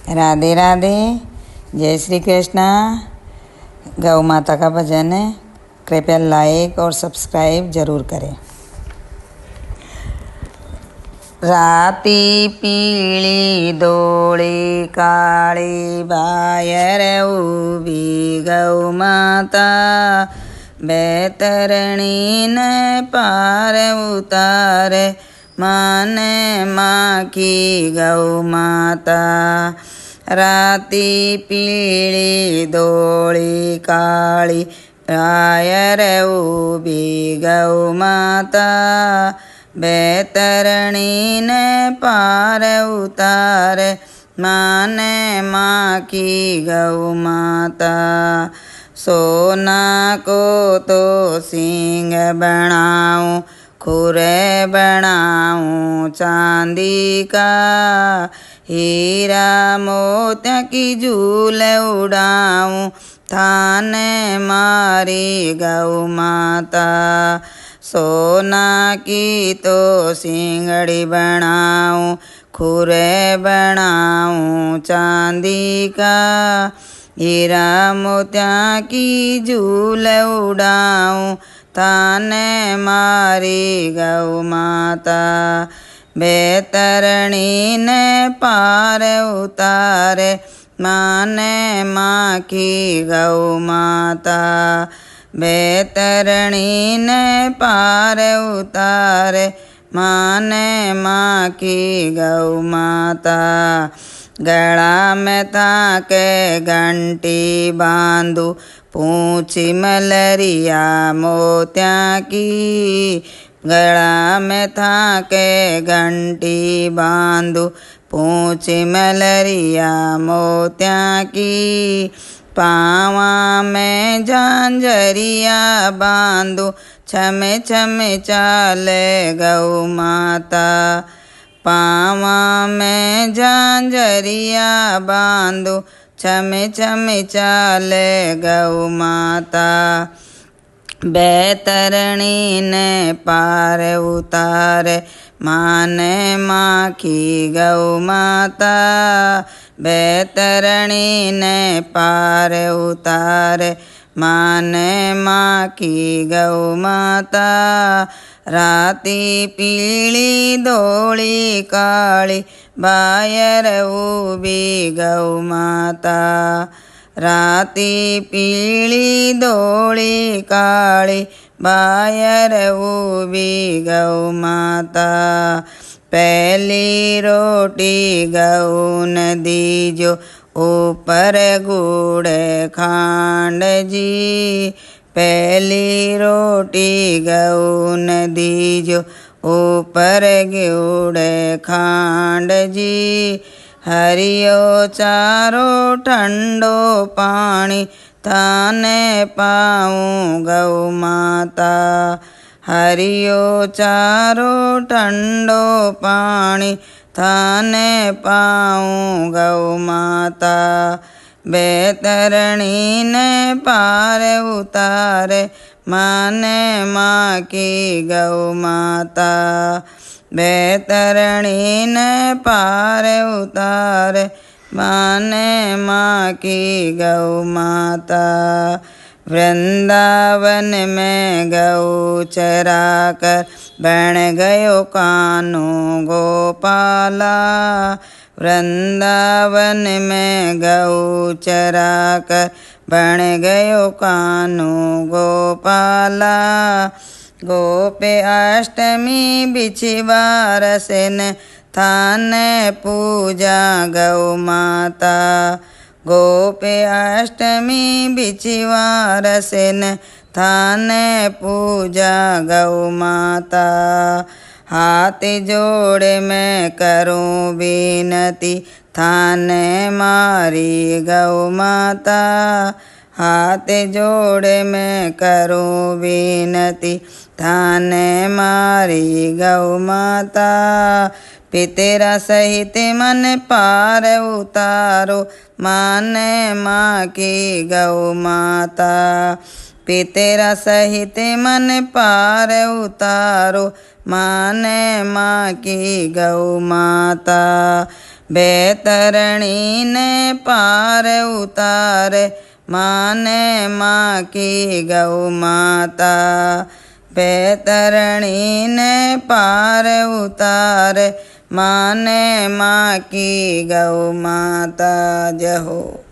राधे राधे। जय श्री कृष्णा। गौ माता का भजन है, कृपया लाइक और सब्सक्राइब जरूर करें। राती पीली धोળી काળી बायर ऊभी गौ माता, बेतरणी ने पार उतारे माने माँ की गौ माता। राती पीली धोળી काળી बायर ऊभी गौ माता, बेतरणी ने पार उतारे माने माँ की गौ माता। सोना को तो सींग बनाऊं, खुरे बनाऊं चांदी का, हीरा मोतिया की झूल उड़ाऊं थाने मारी गौ माता। सोना की तो सिंगड़ी बनाऊं, खुरे बनाऊं चांदी का, हीरा मोतिया की झूल उड़ाऊं थाने मारी गौ माता। बेतरणी ने पार उतारे माने माँ की गौ माता। बेतरणी ने पार उतारे माने माँ की गौ माता। गला में था के घंटी बांधू, पूछी मलरिया मोतिया की, गला में था के घंटी बांधू, पूछी मलरिया मोतिया की, पावा में झांझरिया बांधू, छमे छमे चाले गौ माता। पावा में झांझरिया बांधू, छमे छमे चाले गौ माता। बेतरणी ने पार उतारे माने माँ की गौ माता। बेतरणी ने पार उतारे माने माँ की गौ माता। राती पीली धोળી काળી बायर ऊभी गौ माता। राती पीली धोળી काળી बायर ऊभी गौ माता। पहली रोटी गऊ न दीजो, ऊपर गुड़ खांड जी। पहली रोटी गऊ न दीजो, ऊपर गुड़ खांड जी। हरियो चारो ठंडो पानी थाने पाऊँ गौ माता। हरियो चारो ठंडो पानी थाने पाऊँ गौ माता। बेतरणी ने पार उतारे माने माँ की गौ माता। बेतरणी ने पार उतारे माने माँ की गौ माता। वृंदावन में गौ चरा कर बन गयो कान्हो गोपाला। वृंदावन में गौ चरा कर बन गयो कान्हो गोपाला। गोपे अष्टमी बिछिवार सेन थाने पूजा गौ माता। गोपे अष्टमी बिछिवार सेन थाने पूजा गौ माता। हाथ जोड़े मैं करूँ विनती थाने मारी गौ माता। हाथ जोड़े मैं करूँ विनती थाने मारी गौ माता। पितेरा सहित मन पार उतारो माने माँ की गौ माता। पितेरा सहित मन पार उतारो माने माँ की गौ माता। बैतरणीने पार उतारे माने माँ की गौ माता। बैतरणीने पार उतारे माने माँ की गौ माता। जय हो।